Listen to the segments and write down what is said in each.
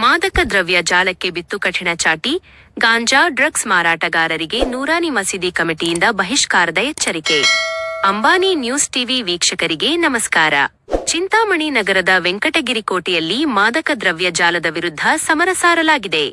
ಮಾದಕ ದ್ರವ್ಯ ಜಾಲಕ್ಕೆ ಬಿತ್ತು ಕಠಿಣ ಚಾಟಿ, ಗಾಂಜಾ ಡ್ರಗ್ಸ್ ಮಾರಾಟಗಾರರಿಗೆ ನೂರಾನಿ ಮಸೀದಿ ಕಮಿಟಿಯಿಂದ ಬಹಿಷ್ಕಾರದ ಎಚ್ಚರಿಕೆ. ಅಂಬಾನಿ ನ್ಯೂಸ್ ಟಿವಿ ವೀಕ್ಷಕರಿಗೆ ನಮಸ್ಕಾರ. ಚಿಂತಾಮಣಿ ನಗರದ ವೆಂಕಟಗಿರಿ ಕೋಟೆಯಲ್ಲಿ ಮಾದಕ ದ್ರವ್ಯ ಜಾಲದ ವಿರುದ್ಧ ಸಮರ ಸಾರಲಾಗಿದೆ.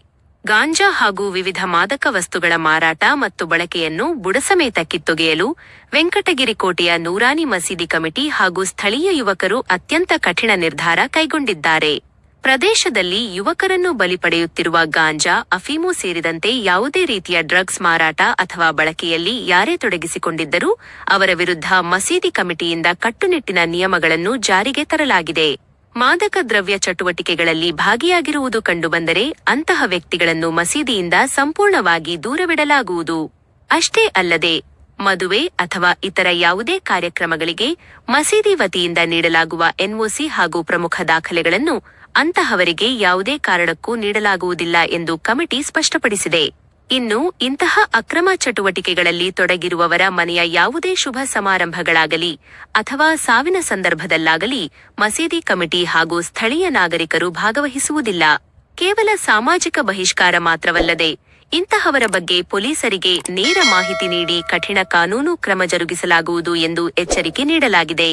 ಗಾಂಜಾ ಹಾಗೂ ವಿವಿಧ ಮಾದಕ ವಸ್ತುಗಳ ಮಾರಾಟ ಮತ್ತು ಬಳಕೆಯನ್ನು ಬುಡಸಮೇತ ಕಿತ್ತೊಗೆಯಲು ವೆಂಕಟಗಿರಿ ಕೋಟೆಯ ನೂರಾನಿ ಮಸೀದಿ ಕಮಿಟಿ ಹಾಗೂ ಸ್ಥಳೀಯ ಯುವಕರು ಅತ್ಯಂತ ಕಠಿಣ ನಿರ್ಧಾರ ಕೈಗೊಂಡಿದ್ದಾರೆ. ಪ್ರದೇಶದಲ್ಲಿ ಯುವಕರನ್ನು ಬಲಿ ಪಡೆಯುತ್ತಿರುವ ಗಾಂಜಾ, ಅಫೀಮು ಸೇರಿದಂತೆ ಯಾವುದೇ ರೀತಿಯ ಡ್ರಗ್ಸ್ ಮಾರಾಟ ಅಥವಾ ಬಳಕೆಯಲ್ಲಿ ಯಾರೇ ತೊಡಗಿಸಿಕೊಂಡಿದ್ದರೂ ಅವರ ವಿರುದ್ಧ ಮಸೀದಿ ಕಮಿಟಿಯಿಂದ ಕಟ್ಟುನಿಟ್ಟಿನ ನಿಯಮಗಳನ್ನು ಜಾರಿಗೆ ತರಲಾಗಿದೆ. ಮಾದಕ ದ್ರವ್ಯ ಚಟುವಟಿಕೆಗಳಲ್ಲಿ ಭಾಗಿಯಾಗಿರುವುದು ಕಂಡುಬಂದರೆ ಅಂತಹ ವ್ಯಕ್ತಿಗಳನ್ನು ಮಸೀದಿಯಿಂದ ಸಂಪೂರ್ಣವಾಗಿ ದೂರವಿಡಲಾಗುವುದು. ಅಷ್ಟೇ ಅಲ್ಲದೆ ಮದುವೆ ಅಥವಾ ಇತರ ಯಾವುದೇ ಕಾರ್ಯಕ್ರಮಗಳಿಗೆ ಮಸೀದಿ ವತಿಯಿಂದ ನೀಡಲಾಗುವ ಎನ್ಒಸಿ ಹಾಗೂ ಪ್ರಮುಖ ದಾಖಲೆಗಳನ್ನು ಅಂತಹವರಿಗೆ ಯಾವುದೇ ಕಾರಣಕ್ಕೂ ನೀಡಲಾಗುವುದಿಲ್ಲ ಎಂದು ಕಮಿಟಿ ಸ್ಪಷ್ಟಪಡಿಸಿದೆ. ಇನ್ನು ಇಂತಹ ಅಕ್ರಮ ಚಟುವಟಿಕೆಗಳಲ್ಲಿ ತೊಡಗಿರುವವರ ಮನೆಯ ಯಾವುದೇ ಶುಭ ಸಮಾರಂಭಗಳಾಗಲಿ ಅಥವಾ ಸಾವಿನ ಸಂದರ್ಭದಲ್ಲಾಗಲಿ ಮಸೀದಿ ಕಮಿಟಿ ಹಾಗೂ ಸ್ಥಳೀಯ ನಾಗರಿಕರು ಭಾಗವಹಿಸುವುದಿಲ್ಲ. ಕೇವಲ ಸಾಮಾಜಿಕ ಬಹಿಷ್ಕಾರ ಮಾತ್ರವಲ್ಲದೆ ಇಂತಹವರ ಬಗ್ಗೆ ಪೊಲೀಸರಿಗೆ ನೇರ ಮಾಹಿತಿ ನೀಡಿ ಕಠಿಣ ಕಾನೂನು ಕ್ರಮ ಜರುಗಿಸಲಾಗುವುದು ಎಂದು ಎಚ್ಚರಿಕೆ ನೀಡಲಾಗಿದೆ.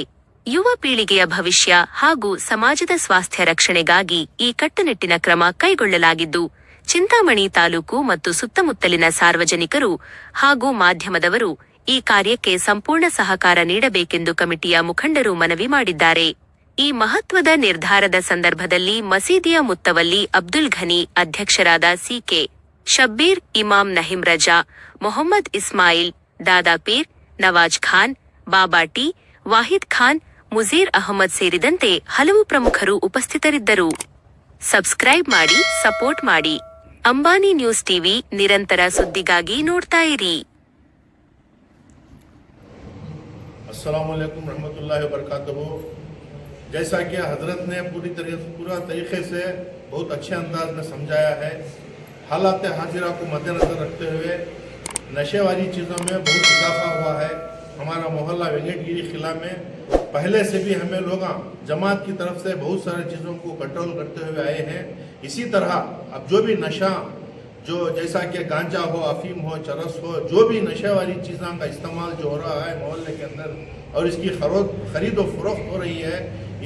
ಯುವ ಪೀಳಿಗೆಯ ಭವಿಷ್ಯ ಹಾಗೂ ಸಮಾಜದ ಸ್ವಾಸ್ಥ್ಯ ರಕ್ಷಣೆಗಾಗಿ ಈ ಕಟ್ಟುನಿಟ್ಟಿನ ಕ್ರಮ ಕೈಗೊಳ್ಳಲಾಗಿದ್ದು, ಚಿಂತಾಮಣಿ ತಾಲೂಕು ಮತ್ತು ಸುತ್ತಮುತ್ತಲಿನ ಸಾರ್ವಜನಿಕರು ಹಾಗೂ ಮಾಧ್ಯಮದವರು ಈ ಕಾರ್ಯಕ್ಕೆ ಸಂಪೂರ್ಣ ಸಹಕಾರ ನೀಡಬೇಕೆಂದು ಕಮಿಟಿಯ ಮುಖಂಡರು ಮನವಿ ಮಾಡಿದ್ದಾರೆ. ಈ ಮಹತ್ವದ ನಿರ್ಧಾರದ ಸಂದರ್ಭದಲ್ಲಿ ಮಸೀದಿಯ ಮುತ್ತವಲ್ಲಿ ಅಬ್ದುಲ್ ಘನಿ, ಅಧ್ಯಕ್ಷರಾದ ಸಿಕೆ ಶಬ್ಬೀರ್, ಇಮಾಮ್ ನಹಿಂ ರಜಾ, ಮೊಹಮ್ಮದ್ ಇಸ್ಮಾಯಿಲ್, ದಾದಾ ಪೀರ್, ನವಾಜ್ ಖಾನ್, ಬಾಬಾಟಿ, ವಾಹಿದ್ ಖಾನ್, ಮುಜೀರ್ ಅಹಮದ್ ಸೇರಿದಂತೆ ಹಲವು ಪ್ರಮುಖರು ಉಪಸ್ಥಿತರಿದ್ದರು. ಸಬ್ಸ್ಕ್ರೈಬ್ ಮಾಡಿ, ಸಪೋರ್ಟ್ ಮಾಡಿ. ಅಂಬಾನಿ ನ್ಯೂಸ್ ಟಿವಿ ನಿರಂತರ ಸುದ್ದಿಗಾಗಿ ನೋಡ್ತಾ ಇರಿ. अस्सलाम वालेकुम रहमतुल्लाहि व बरकातहू। जैसा कि हजरत ने पूरा तरीके से बहुत अच्छे अंदाज में समझाया है, हालात हाजिरा को मद्देनजर रखते हुए नशे वाली चीज़ों में बहुत इजाफा हुआ है। हमारा मोहल्ला वेंकटगिरी किला में पहले से भी हमें लोग जमात की तरफ से बहुत सारे चीज़ों को कंट्रोल करते हुए आए हैं। इसी तरह अब जो भी नशा, जो जैसा कि गांजा हो, अफीम हो, चरस हो, जो भी नशे वाली चीज़ों का इस्तेमाल जो हो रहा है मोहल्ले के अंदर और इसकी खरीद व फरोख्त हो रही है,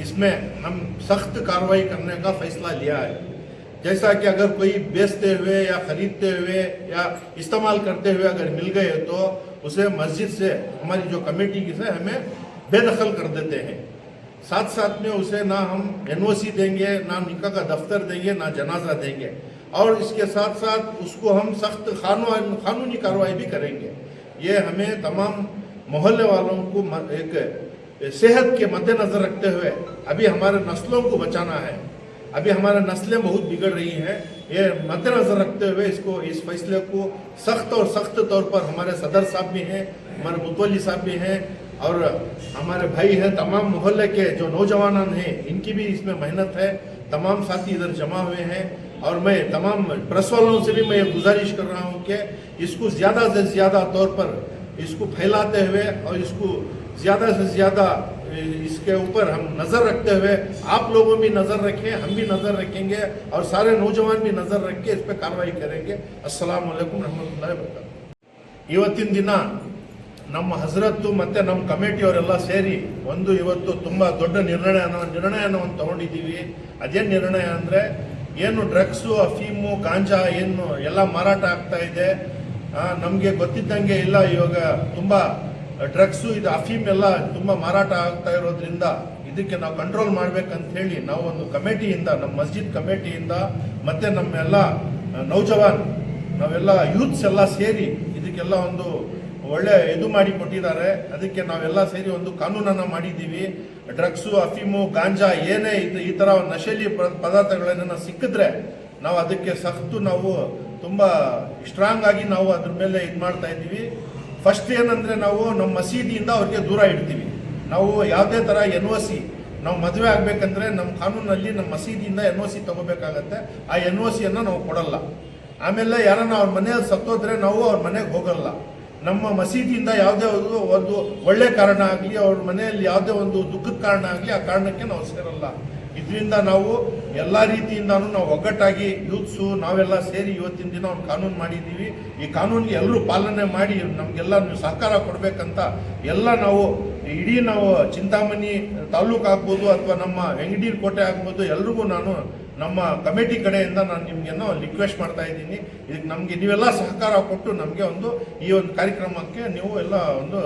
इसमें हम सख्त कार्रवाई करने का फैसला लिया है। जैसा कि अगर कोई बेचते हुए या खरीदते हुए या इस्तेमाल करते हुए अगर मिल गए तो उसे मस्जिद से हमारी जो कमेटी की से हमें बेदखल कर देते हैं। साथ साथ में उसे ना हम एनओसी देंगे, ना निकाह का दफ्तर देंगे, ना जनाजा देंगे और इसके साथ साथ उसको हम सख्त कानूनी कार्रवाई भी करेंगे। ये हमें तमाम मोहल्ले वालों को एक सेहत के मद्देनजर रखते हुए अभी हमारे नस्लों को बचाना है। अभी हमारे नस्लें बहुत बिगड़ रही हैं। ये मद्देनजर रखते हुए इस फैसले को सख्त तौर पर हमारे सदर साहब भी हैं, हमारे मुतवल्ली साहब भी हैं और हमारे भाई हैं, तमाम मोहल्ले के जो नौजवान हैं इनकी भी इसमें मेहनत है। तमाम साथी इधर जमा हुए हैं और मैं तमाम प्रेस वालों से भी मैं गुजारिश कर रहा हूँ कि इसको ज़्यादा से ज़्यादा तौर पर इसको फैलाते हुए और इसको ज़्यादा से ज़्यादा इसके ऊपर हम नज़र रखते हुए आप लोगों भी नज़र रखें, हम भी नज़र रखेंगे और सारे नौजवान भी नज़र रख के इस पर कार्रवाई करेंगे। अस्सलाम वालेकुम रहमतुल्लाहि व बरकातहू। ಇವತ್ತಿನ ದಿನ ನಮ್ಮ ಹಜರತ್ತು ಮತ್ತು ನಮ್ಮ ಕಮಿಟಿಯವರೆಲ್ಲ ಸೇರಿ ಇವತ್ತು ತುಂಬ ದೊಡ್ಡ ನಿರ್ಣಯವನ್ನು ತಗೊಂಡಿದ್ದೀವಿ. ಅದೇನು ನಿರ್ಣಯ ಅಂದರೆ, ಏನು ಡ್ರಗ್ಸು, ಅಫೀಮು, ಗಾಂಜಾ ಏನು ಎಲ್ಲ ಮಾರಾಟ ಆಗ್ತಾ ಇದೆ, ನಮಗೆ ಗೊತ್ತಿದ್ದಂಗೆ ಇಲ್ಲ. ಇವಾಗ ತುಂಬ ಡ್ರಗ್ಸು, ಇದು ಅಫೀಮ್ ಎಲ್ಲ ತುಂಬ ಮಾರಾಟ ಆಗ್ತಾ ಇರೋದ್ರಿಂದ ಇದಕ್ಕೆ ನಾವು ಕಂಟ್ರೋಲ್ ಮಾಡ್ಬೇಕಂತ ಹೇಳಿ ನಾವು ಒಂದು ಕಮಿಟಿಯಿಂದ, ನಮ್ಮ ಮಸ್ಜಿದ್ ಕಮಿಟಿಯಿಂದ ಮತ್ತು ನಮ್ಮೆಲ್ಲ ನೌಜವಾನ್, ನಾವೆಲ್ಲ ಯೂತ್ಸ್ ಎಲ್ಲ ಸೇರಿ ಇದಕ್ಕೆಲ್ಲ ಒಂದು ಒಳ್ಳೆ ಮಾಡಿ ಕೊಟ್ಟಿದ್ದಾರೆ. ಅದಕ್ಕೆ ನಾವೆಲ್ಲ ಸೇರಿ ಒಂದು ಕಾನೂನನ್ನು ಮಾಡಿದ್ದೀವಿ. ಡ್ರಗ್ಸು, ಅಫೀಮು, ಗಾಂಜಾ ಏನೇ ಈ ಥರ ನಶೆಲಿ ಪದಾರ್ಥಗಳನ್ನ ಸಿಕ್ಕಿದ್ರೆ ನಾವು ಅದಕ್ಕೆ ನಾವು ತುಂಬ ಸ್ಟ್ರಾಂಗ್ ಆಗಿ ನಾವು ಅದ್ರ ಮೇಲೆ ಮಾಡ್ತಾ ಇದ್ದೀವಿ. ಫಸ್ಟ್ ಏನಂದರೆ, ನಾವು ನಮ್ಮ ಮಸೀದಿಯಿಂದ ಅವ್ರಿಗೆ ದೂರ ಇಡ್ತೀವಿ. ನಾವು ಯಾವುದೇ ಥರ ಎನ್ಒಸಿ, ನಾವು ಮದುವೆ ಆಗಬೇಕಂದ್ರೆ ನಮ್ಮ ಕಾನೂನಲ್ಲಿ ನಮ್ಮ ಮಸೀದಿಯಿಂದ ಎನ್ಒಸಿ ತಗೋಬೇಕಾಗತ್ತೆ. ಆ ಎನ್ಒಸಿಯನ್ನು ನಾವು ಕೊಡಲ್ಲ. ಆಮೇಲೆ ಯಾರನ್ನ ಅವ್ರ ಮನೆಯಲ್ಲಿ ಸತ್ತೋದ್ರೆ ನಾವು ಅವ್ರ ಮನೆಗೆ ಹೋಗಲ್ಲ. ನಮ್ಮ ಮಸೀದಿಯಿಂದ ಯಾವುದೇ ಒಂದು ಒಳ್ಳೆ ಕಾರಣ ಆಗಲಿ, ಅವ್ರ ಮನೆಯಲ್ಲಿ ಯಾವುದೇ ಒಂದು ದುಃಖದ ಕಾರಣ ಆಗಲಿ, ಆ ಕಾರಣಕ್ಕೆ ನಾವು ಸೇರಲ್ಲ. ಇದರಿಂದ ನಾವು ಎಲ್ಲ ರೀತಿಯಿಂದನೂ ನಾವು ಒಗ್ಗಟ್ಟಾಗಿ ಯೂತ್ಸು ನಾವೆಲ್ಲ ಸೇರಿ ಇವತ್ತಿನ ದಿನ ಒಂದು ಕಾನೂನು ಮಾಡಿದ್ದೀವಿ. ಈ ಕಾನೂನಿಗೆ ಎಲ್ಲರೂ ಪಾಲನೆ ಮಾಡಿ ನಮಗೆಲ್ಲ ನೀವು ಸಹಕಾರ ಕೊಡಬೇಕಂತ ಎಲ್ಲ ನಾವು ಇಡೀ ನಾವು ಚಿಂತಾಮಣಿ ತಾಲೂಕು ಆಗ್ಬೋದು ಅಥವಾ ನಮ್ಮ ವೆಂಕಟೀರ್ ಕೋಟೆ ಆಗ್ಬೋದು ಎಲ್ರಿಗೂ ನಾನು ನಮ್ಮ ಕಮಿಟಿ ಕಡೆಯಿಂದ ನಾನು ನಿಮಗೇನೋ ರಿಕ್ವೆಸ್ಟ್ ಮಾಡ್ತಾ ಇದ್ದೀನಿ. ಇದಕ್ಕೆ ನಮಗೆ ನೀವೆಲ್ಲ ಸಹಕಾರ ಕೊಟ್ಟು ನಮಗೆ ಈ ಒಂದು ಕಾರ್ಯಕ್ರಮಕ್ಕೆ ನೀವು ಎಲ್ಲ ಒಂದು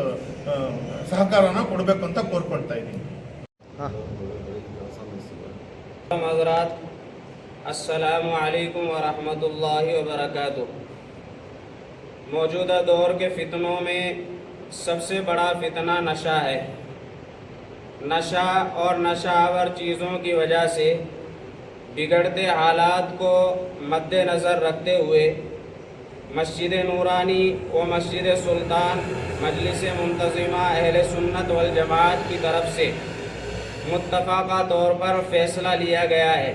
ಸಹಕಾರನ ಕೊಡಬೇಕು ಅಂತ ಕೋರ್ಕೊಳ್ತಾ ಇದ್ದೀನಿ. हज़रात अस्सलामु अलैकुम व रहमतुल्लाहि व बरकातुहू। मौजूदा दौर के फितनों में सबसे बड़ा फितना नशा है। नशा और नशावर चीज़ों की वजह से बिगड़ते हालात को मद्देनज़र रखते हुए मस्जिद नूरानी व मस्जिद सुल्तान मजलिस मुंतज़िमा अहले सुन्नत वल जमात की तरफ से मुत्तफ़ाक़ा तौर पर फ़ैसला लिया गया है,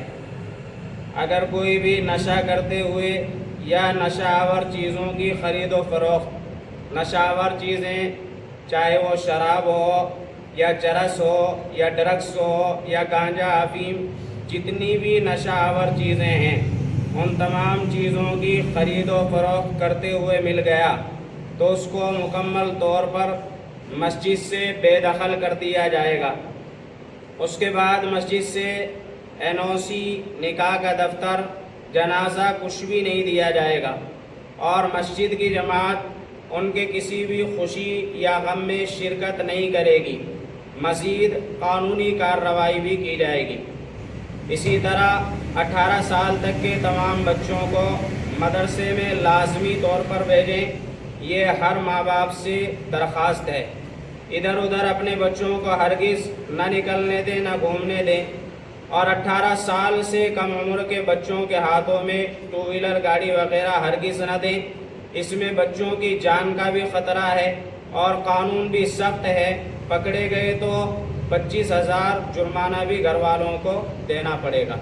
अगर कोई भी नशा करते हुए या नशावर चीज़ों की ख़रीद व फ़रोख्त, नशावर चीज़ें चाहे वो शराब हो या चरस हो या ड्रग्स हो या गांजा अफीम, जितनी भी नशावर चीज़ें हैं उन तमाम चीज़ों की ख़रीद व फ़रोख्त करते हुए मिल गया तो उसको मुकम्मल तौर पर मस्जिद से बेदखल कर दिया जाएगा। उसके बाद मस्जिद से NOC, निकाह का दफ्तर, जनाजा कुछ भी नहीं दिया जाएगा और मस्जिद की जमात उनके किसी भी खुशी या गम में शिरकत नहीं करेगी। मज़ीद कानूनी कार्रवाई भी की जाएगी। इसी तरह 18 साल तक के तमाम बच्चों को मदरसे में लाजमी तौर पर भेजें, ये हर माँ बाप से दरख्वास्त है। इधर उधर अपने बच्चों को हरगिज़ न निकलने दें, न घूमने दें और 18 साल से कम उम्र के बच्चों के हाथों में टू व्हीलर गाड़ी वगैरह हरगिज़ न दें। इसमें बच्चों की जान का भी ख़तरा है और कानून भी सख्त है। पकड़े गए तो 25,000 जुर्माना भी घर वालों को देना पड़ेगा।